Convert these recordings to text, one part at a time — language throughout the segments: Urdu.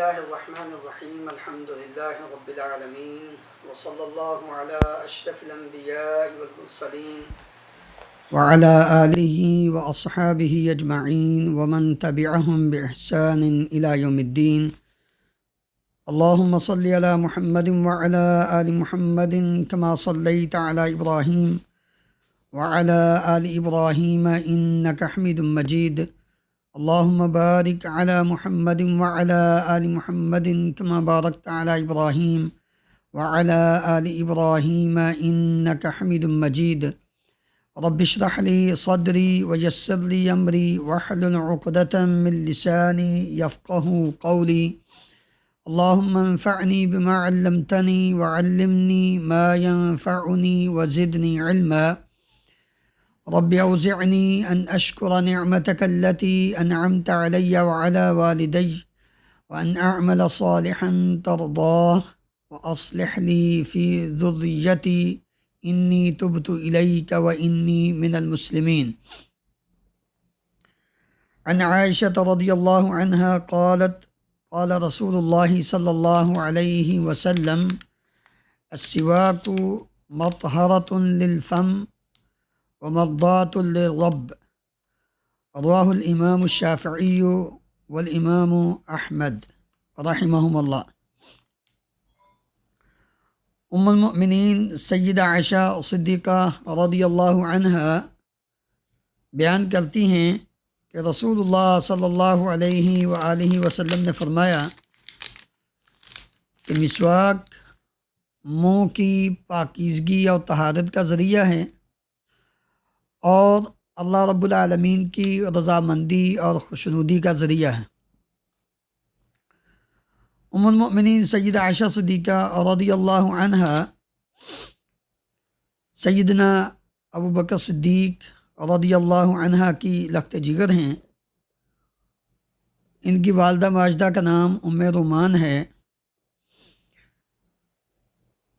الله الرحمن الرحيم الحمد لله رب العالمين وصلى الله على أشرف الأنبياء والمرسلين وعلى آله وأصحابه أجمعين ومن تبعهم بإحسان إلى يوم الدين اللهم صل على محمد وعلى آل محمد كما صليت على إبراهيم وعلى آل إبراهيم إنك حميد مجيد اللهم بارك على محمد وعلى آل محمد كما باركت على إبراهيم وعلى آل إبراهيم إنك حميد مجيد رب اشرح لي صدري ويسر لي أمري واحلل عقدة من لساني يفقه قولي اللهم انفعني بما علمتني وعلمني ما ينفعني وزدني علما رب أوزعني أن أشكر نعمتك التي أنعمت علي وعلى والدي وأن أعمل صالحا ترضاه وأصلح لي في ذريتي إني تبت إليك وإني من المسلمين. عن عائشة رضي الله عنها قالت قال رسول الله صلى الله عليه وسلم السواك مطهرة للفم ومرضاة للرب رواه الإمام الشافعي والإمام أحمد رحمهم اللہ. ام المؤمنین سیدہ عائشہ صدیقہ رضی اللہ عنہا بیان کرتی ہیں کہ رسول اللہ صلی اللہ علیہ وآلہ وسلم نے فرمایا کہ مسواک منہ کی پاکیزگی اور طہارت کا ذریعہ ہے اور اللہ رب العالمین کی رضامندی اور خوشنودی کا ذریعہ ہے. ام المؤمنین سیدہ عائشہ صدیقہ رضی اللہ عنہا سیدنا ابو بکر صدیق رضی اللہ عنہا کی لخت جگر ہیں. ان کی والدہ ماجدہ کا نام ام رومان ہے.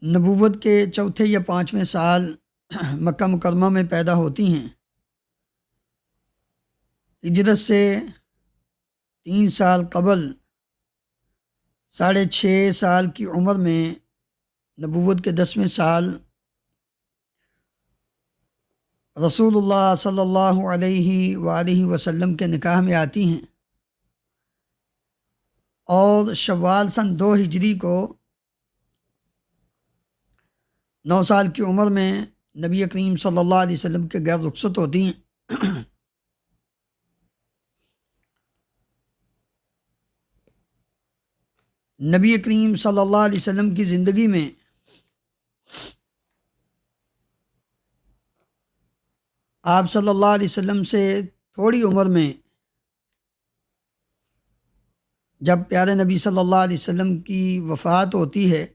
نبوت کے چوتھے یا پانچویں سال مکہ مکرمہ میں پیدا ہوتی ہیں. ہجرت سے 3 سال قبل 6.5 سال کی عمر میں نبوت کے 10ویں سال رسول اللہ صلی اللہ علیہ وآلہ وسلم کے نکاح میں آتی ہیں اور شوال سن 2 ہجری کو 9 سال کی عمر میں نبی کریم صلی اللہ علیہ وسلم کے گھر رخصت ہوتی ہیں. نبی کریم صلی اللہ علیہ وسلم کی زندگی میں آپ صلی اللہ علیہ وسلم سے تھوڑی عمر میں جب پیارے نبی صلی اللہ علیہ وسلم کی وفات ہوتی ہے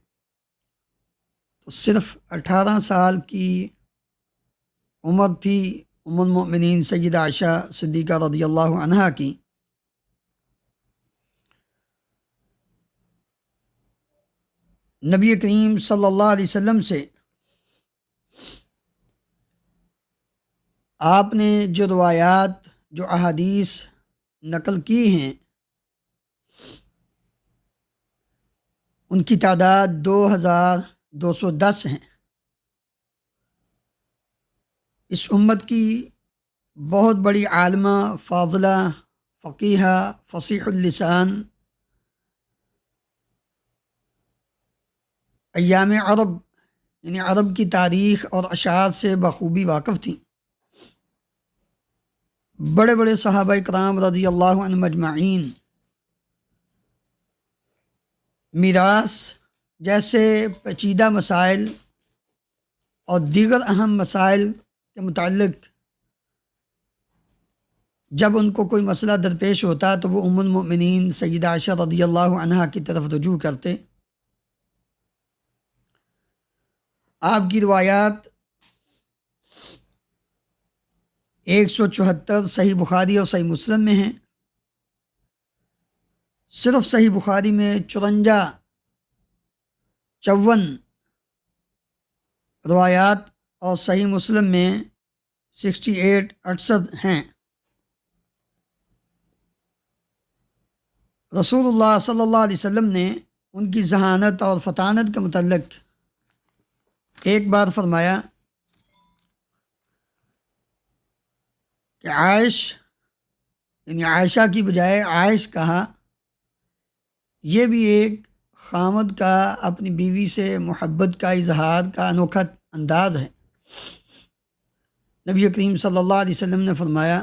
تو صرف 18 سال کی عمر تھی ام المؤمنین سیدہ عائشہ صدیقہ رضی اللہ عنہا کی. نبی کریم صلی اللہ علیہ وسلم سے آپ نے جو روایات جو احادیث نقل کی ہیں ان کی تعداد 2210 ہیں. اس امت کی بہت بڑی عالمہ فاضلہ فقیہہ فصیح اللسان ایام عرب یعنی عرب کی تاریخ اور اشعار سے بخوبی واقف تھیں. بڑے بڑے صحابہ کرام رضی اللہ عنہم اجمعین میراث جیسے پیچیدہ مسائل اور دیگر اہم مسائل کے متعلق جب ان کو کوئی مسئلہ درپیش ہوتا تو وہ ام المؤمنین سیدہ عائشہ رضی اللہ عنہا کی طرف رجوع کرتے. آپ کی روایات 174 صحیح بخاری اور صحیح مسلم میں ہیں. صرف صحیح بخاری میں 54 روایات اور صحیح مسلم میں 68 ہیں. رسول اللہ صلی اللہ علیہ وسلم نے ان کی ذہانت اور فطانت کے متعلق ایک بار فرمایا کہ عائش، یعنی عائشہ کی بجائے عائش کہا، یہ بھی ایک خامد کا اپنی بیوی سے محبت کا اظہار کا انوکھا انداز ہے۔ نبی کریم صلی اللہ علیہ وسلم نے فرمایا،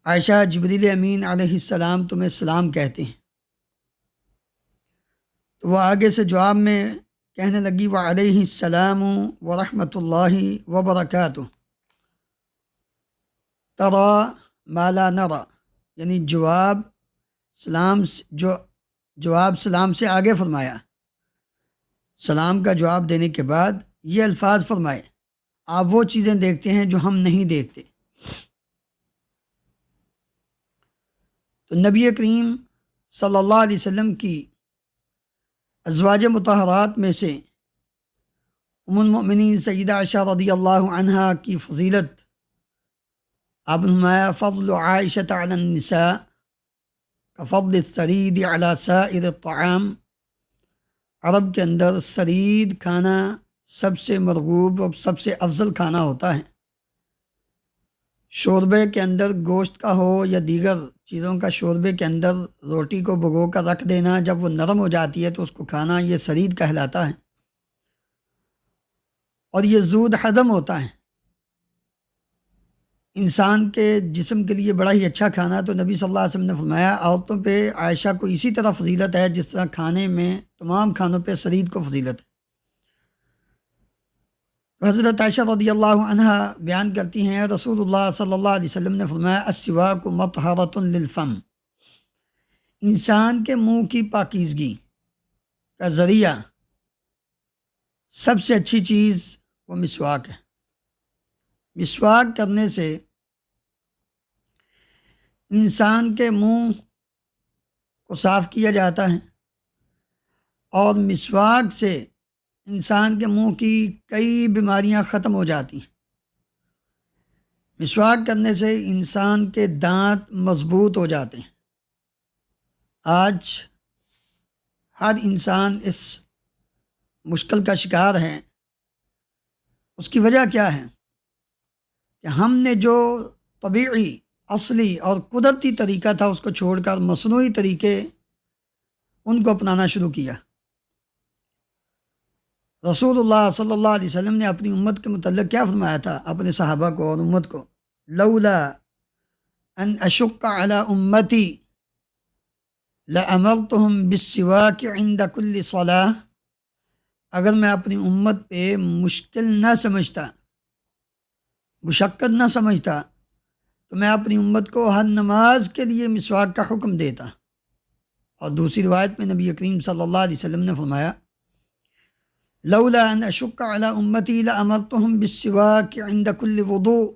عائشہ، جبریل امین علیہ السلام تمہیں سلام کہتے ہیں۔ تو وہ آگے سے جواب میں کہنے لگی، وعلیہ السلام ورحمۃ اللہ وبرکاتہ، ترى ما لا نرى، یعنی جواب سلام سے آگے فرمایا، سلام کا جواب دینے کے بعد یہ الفاظ فرمائے، آپ وہ چیزیں دیکھتے ہیں جو ہم نہیں دیکھتے۔ تو نبی کریم صلی اللہ علیہ وسلم کی ازواج مطہرات میں سے ام المؤمنین سیدہ عائشہ رضی اللہ عنہا کی فضیلت آپ نے فرمایا، فضل عائشہ علی النساء کفضل الثرید علی سائر الطعام۔ عرب کے اندر ثرید کھانا سب سے مرغوب اور سب سے افضل کھانا ہوتا ہے۔ شوربے کے اندر گوشت کا ہو یا دیگر چیزوں کا شوربے کے اندر روٹی کو بھگو کر رکھ دینا، جب وہ نرم ہو جاتی ہے تو اس کو کھانا، یہ ثرید کہلاتا ہے، اور یہ زود ہضم ہوتا ہے، انسان کے جسم کے لیے بڑا ہی اچھا کھانا۔ تو نبی صلی اللہ علیہ وسلم نے فرمایا، عورتوں پہ عائشہ کو اسی طرح فضیلت ہے جس طرح کھانے میں تمام کھانوں پہ ثرید کو فضیلت ہے۔ حضرت عائشہ رضی اللہ عنہ بیان کرتی ہیں، رسول اللہ صلی اللہ علیہ وسلم نے فرمایا، السواک مطہرۃ للفم، انسان کے منہ کی پاکیزگی کا ذریعہ سب سے اچھی چیز وہ مسواک ہے۔ مسواک کرنے سے انسان کے منہ کو صاف کیا جاتا ہے، اور مسواک سے انسان کے منہ کی کئی بیماریاں ختم ہو جاتی ہیں۔ مسواک کرنے سے انسان کے دانت مضبوط ہو جاتے ہیں۔ آج ہر انسان اس مشکل کا شکار ہے۔ اس کی وجہ کیا ہے کہ ہم نے جو طبیعی، اصلی اور قدرتی طریقہ تھا اس کو چھوڑ کر مصنوعی طریقے ان کو اپنانا شروع کیا۔ رسول اللہ صلی اللہ علیہ وسلم نے اپنی امت کے متعلق کیا فرمایا تھا اپنے صحابہ کو اور امت کو؟ لولا ان اشق علی امتی لامرتهم بالسواک عند کل صلاۃ، اگر میں اپنی امت پہ مشکل نہ سمجھتا، مشقت نہ سمجھتا، تو میں اپنی امت کو ہر نماز کے لیے مسواک کا حکم دیتا۔ اور دوسری روایت میں نبی کریم صلی اللہ علیہ وسلم نے فرمایا، لولا ان اشق علی امتی لامرتهم بالسواک عند کل وضوء،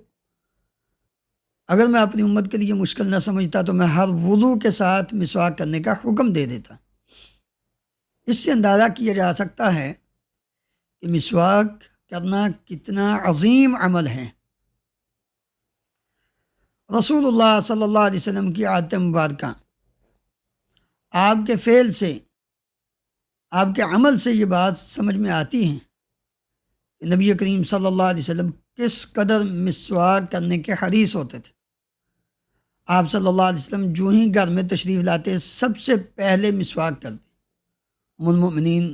اگر میں اپنی امت کے لیے مشکل نہ سمجھتا تو میں ہر وضو کے ساتھ مسواک کرنے کا حکم دے دیتا۔ اس سے اندازہ کیا جا سکتا ہے کہ مسواک کرنا کتنا عظیم عمل ہے۔ رسول اللہ صلی اللہ علیہ وسلم کی عادت مبارکہ، آپ کے فعل سے، آپ کے عمل سے یہ بات سمجھ میں آتی ہے کہ نبی کریم صلی اللہ علیہ وسلم کس قدر مسواک کرنے کے حریص ہوتے تھے۔ آپ صلی اللہ علیہ وسلم جو ہی گھر میں تشریف لاتے سب سے پہلے مسواک کرتے۔ ام المؤمنین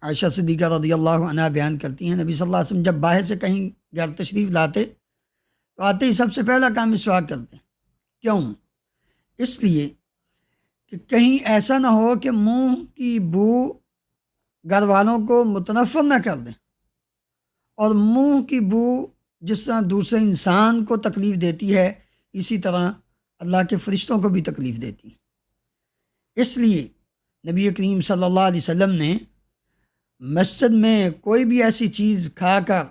عائشہ صدیقہ رضی اللہ عنہ بیان کرتی ہیں، نبی صلی اللہ علیہ وسلم جب باہر سے کہیں گھر تشریف لاتے تو آتے ہی سب سے پہلا کام مسواک کرتے۔ کیوں؟ اس لیے کہ کہیں ایسا نہ ہو کہ منہ کی بو گھر والوں کو متنفر نہ کر دیں، اور منہ کی بو جس طرح دوسرے انسان کو تکلیف دیتی ہے اسی طرح اللہ کے فرشتوں کو بھی تکلیف دیتی ہے۔ اس لیے نبی کریم صلی اللہ علیہ وسلم نے مسجد میں کوئی بھی ایسی چیز کھا کر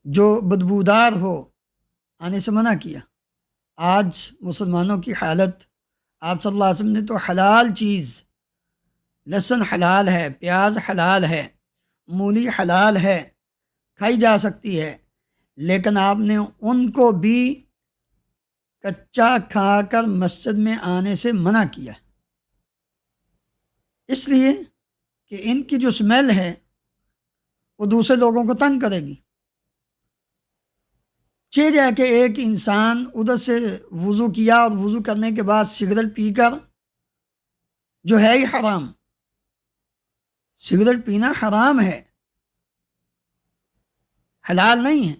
جو بدبودار ہو آنے سے منع کیا۔ آج مسلمانوں کی حالت، آپ صلی اللہ علیہ وسلم نے تو حلال چیز، لہسن حلال ہے، پیاز حلال ہے، مولی حلال ہے، کھائی جا سکتی ہے، لیکن آپ نے ان کو بھی کچا کھا کر مسجد میں آنے سے منع کیا، اس لیے کہ ان کی جو اسمیل ہے وہ دوسرے لوگوں کو تنگ کرے گی۔ چیز ہے کہ ایک انسان ادھر سے وضو کیا اور وضو کرنے کے بعد سگریٹ پی کر، جو ہے ہی حرام، سگریٹ پینا حرام ہے، حلال نہیں ہے۔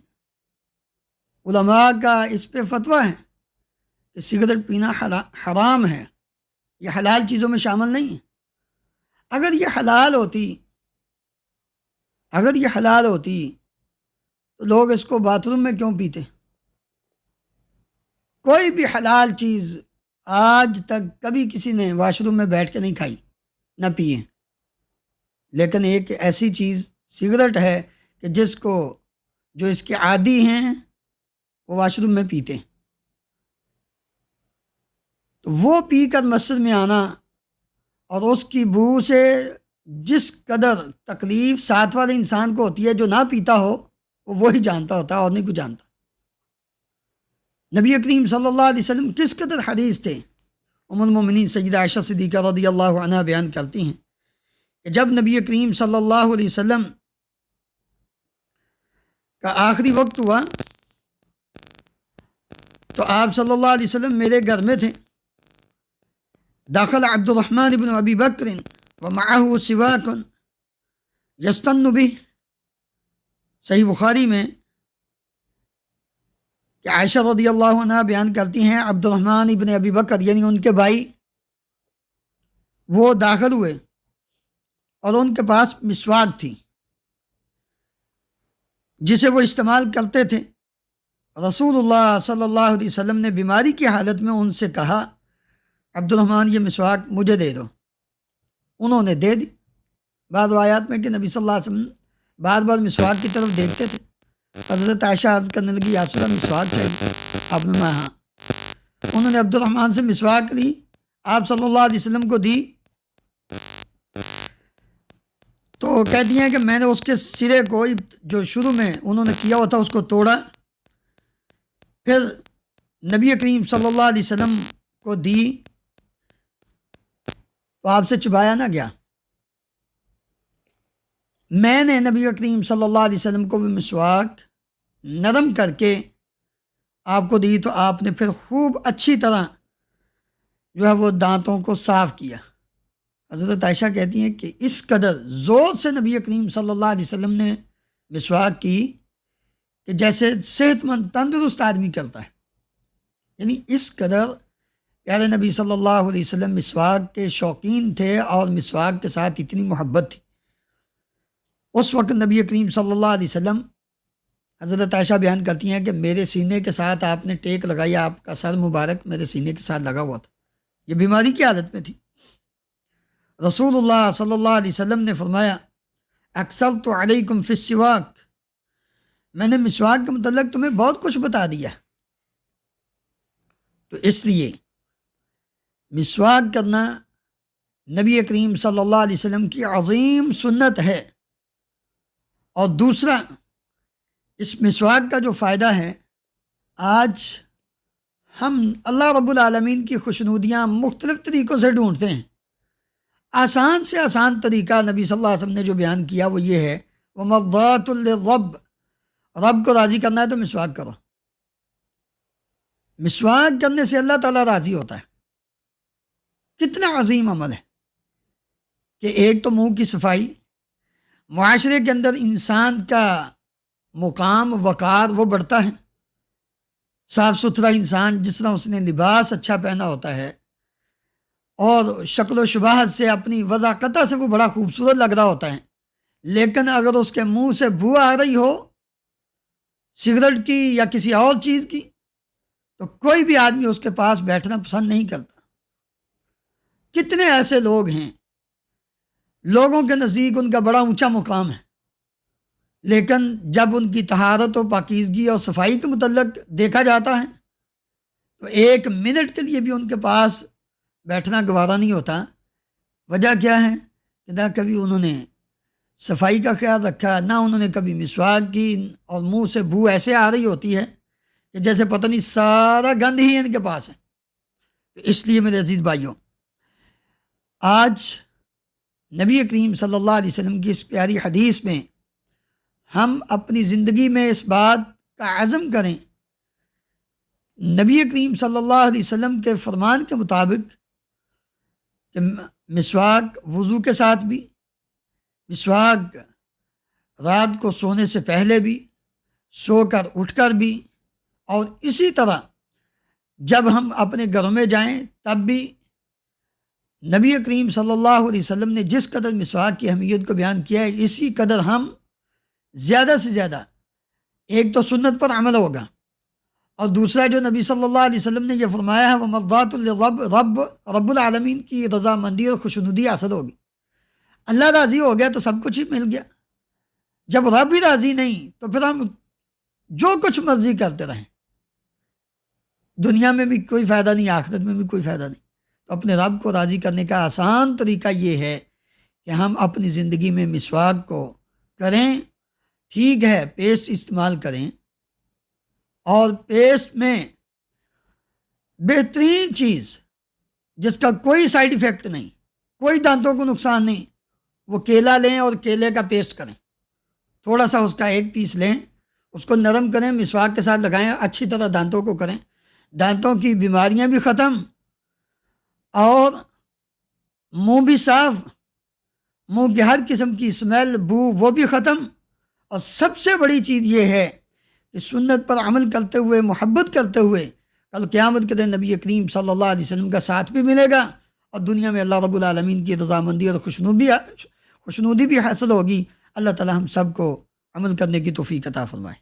علماء کا اس پہ فتویٰ ہے کہ سگریٹ پینا حرام ہے، یہ حلال چیزوں میں شامل نہیں ہے۔ اگر یہ حلال ہوتی تو لوگ اس کو باتھ روم میں کیوں پیتے؟ کوئی بھی حلال چیز آج تک کبھی کسی نے واش روم میں بیٹھ کے نہیں کھائی نہ پیے، لیکن ایک ایسی چیز سگریٹ ہے کہ جو اس کے عادی ہیں وہ واش روم میں پیتے ہیں، تو وہ پی کر مسجد میں آنا اور اس کی بو سے جس قدر تکلیف ساتھ والے انسان کو ہوتی ہے جو نہ پیتا ہو، وہ وہی جانتا ہوتا ہے اور نہیں کوئی جانتا۔ نبی کریم صلی اللہ علیہ وسلم کس قدر حدیث تھے۔ ام المومنین سیدہ عائشہ صدیقہ رضی اللہ عنہا بیان کرتی ہیں کہ جب نبی کریم صلی اللہ علیہ وسلم کا آخری وقت ہوا تو آپ صلی اللہ علیہ وسلم میرے گھر میں تھے۔ داخل عبد الرحمن بن ابی بکر ومعه سواک یستن بہ، صحیح بخاری میں کہ عائشہ رضی اللہ عنہ بیان کرتی ہیں عبد الرحمن ابن ابی بکر یعنی ان کے بھائی وہ داخل ہوئے اور ان کے پاس مسواک تھی جسے وہ استعمال کرتے تھے۔ رسول اللہ صلی اللہ علیہ وسلم نے بیماری کی حالت میں ان سے کہا عبد الرحمن یہ مسواک مجھے دے دو، انہوں نے دے دی۔ بعض روایات میں کہ نبی صلی اللہ علیہ وسلم بار بار مسواک کی طرف دیکھتے تھے۔ حضرت عائشہ عرض کرنے لگی یا رسول اللہ مسواک چاہیے، آپ نے ہاں، انہوں نے عبد الرحمن سے مسواک لی، آپ صلی اللہ علیہ وسلم کو دی، تو کہتی ہیں کہ میں نے اس کے سرے کو جو شروع میں انہوں نے کیا ہوا تھا اس کو توڑا، پھر نبی کریم صلی اللہ علیہ وسلم کو دی تو آپ سے چبایا نہ گیا۔ میں نے نبی کریم صلی اللہ علیہ وسلم کو بھی مسواک نرم کر کے آپ کو دی تو آپ نے پھر خوب اچھی طرح جو ہے وہ دانتوں کو صاف کیا۔ حضرت عائشہ کہتی ہیں کہ اس قدر زور سے نبی کریم صلی اللہ علیہ وسلم نے مسواک کی کہ جیسے صحت مند تندرست آدمی کرتا ہے، یعنی اس قدر پیارے نبی صلی اللہ علیہ وسلم مسواک کے شوقین تھے اور مسواک کے ساتھ اتنی محبت تھی۔ اس وقت نبی کریم صلی اللہ علیہ وسلم، حضرت عائشہ بیان کرتی ہیں کہ میرے سینے کے ساتھ آپ نے ٹیک لگائی، آپ کا سر مبارک میرے سینے کے ساتھ لگا ہوا تھا، یہ بیماری کی حالت میں تھی۔ رسول اللہ صلی اللہ علیہ وسلم نے فرمایا اکثرت علیکم فی السواک، میں نے مسواک کے متعلق تمہیں بہت کچھ بتا دیا، تو اس لیے مسواک کرنا نبی کریم صلی اللہ علیہ وسلم کی عظیم سنت ہے۔ اور دوسرا، اس مسواک کا جو فائدہ ہے، آج ہم اللہ رب العالمین کی خوشنودیاں مختلف طریقوں سے ڈھونڈتے ہیں، آسان سے آسان طریقہ نبی صلی اللہ علیہ وسلم نے جو بیان کیا وہ یہ ہے وَمَرْضَاتُ لِلرَّبِّ، رب کو راضی کرنا ہے تو مسواک کرو۔ مسواک کرنے سے اللہ تعالیٰ راضی ہوتا ہے۔ کتنا عظیم عمل ہے کہ ایک تو منہ کی صفائی، معاشرے کے اندر انسان کا مقام وقار وہ بڑھتا ہے، صاف ستھرا انسان جس طرح اس نے لباس اچھا پہنا ہوتا ہے اور شکل و شباہت سے اپنی وضاقتہ سے وہ بڑا خوبصورت لگ رہا ہوتا ہے، لیکن اگر اس کے منہ سے بو آ رہی ہو سگریٹ کی یا کسی اور چیز کی تو کوئی بھی آدمی اس کے پاس بیٹھنا پسند نہیں کرتا۔ کتنے ایسے لوگ ہیں لوگوں کے نزدیک ان کا بڑا اونچا مقام ہے، لیکن جب ان کی طہارت و پاکیزگی اور صفائی کے متعلق دیکھا جاتا ہے تو ایک منٹ کے لیے بھی ان کے پاس بیٹھنا گوارا نہیں ہوتا۔ وجہ کیا ہے کہ نہ کبھی انہوں نے صفائی کا خیال رکھا، نہ انہوں نے کبھی مسواک کی، اور منہ سے بو ایسے آ رہی ہوتی ہے کہ جیسے پتہ نہیں سارا گند ہی ان کے پاس ہے۔ تو اس لیے میرے عزیز بھائیوں، آج نبی کریم صلی اللہ علیہ وسلم کی اس پیاری حدیث میں ہم اپنی زندگی میں اس بات کا عزم کریں، نبی کریم صلی اللہ علیہ وسلم کے فرمان کے مطابق، کہ مسواک وضو کے ساتھ بھی، مسواک رات کو سونے سے پہلے بھی، سو کر اٹھ کر بھی، اور اسی طرح جب ہم اپنے گھروں میں جائیں تب بھی نبی کریم صلی اللہ علیہ وسلم نے جس قدر مسواک کی اہمیت کو بیان کیا ہے، اسی قدر ہم زیادہ سے زیادہ ایک تو سنت پر عمل ہوگا، اور دوسرا جو نبی صلی اللہ علیہ وسلم نے یہ فرمایا ہے وہ مرضات الرب رب العالمین کی رضامندی اور خوشنودی حاصل ہوگی۔ اللہ راضی ہو گیا تو سب کچھ ہی مل گیا، جب رب ہی راضی نہیں تو پھر ہم جو کچھ مرضی کرتے رہیں، دنیا میں بھی کوئی فائدہ نہیں، آخرت میں بھی کوئی فائدہ نہیں۔ تو اپنے رب کو راضی کرنے کا آسان طریقہ یہ ہے کہ ہم اپنی زندگی میں مسواک کو کریں۔ ٹھیک ہے پیسٹ استعمال کریں، اور پیسٹ میں بہترین چیز جس کا کوئی سائیڈ ایفیکٹ نہیں، کوئی دانتوں کو نقصان نہیں، وہ کیلا لیں اور کیلے کا پیسٹ کریں، تھوڑا سا اس کا ایک پیس لیں، اس کو نرم کریں، مسواک کے ساتھ لگائیں، اچھی طرح دانتوں کو کریں، دانتوں کی بیماریاں بھی ختم اور منہ بھی صاف، منہ کی ہر قسم کی اسمیل بو وہ بھی ختم، اور سب سے بڑی چیز یہ ہے کہ سنت پر عمل کرتے ہوئے، محبت کرتے ہوئے کل قیامت کے دن نبی کریم صلی اللہ علیہ وسلم کا ساتھ بھی ملے گا، اور دنیا میں اللہ رب العالمین کی رضامندی اور خوشنودی بھی حاصل ہوگی۔ اللہ تعالی ہم سب کو عمل کرنے کی توفیق عطا فرمائے۔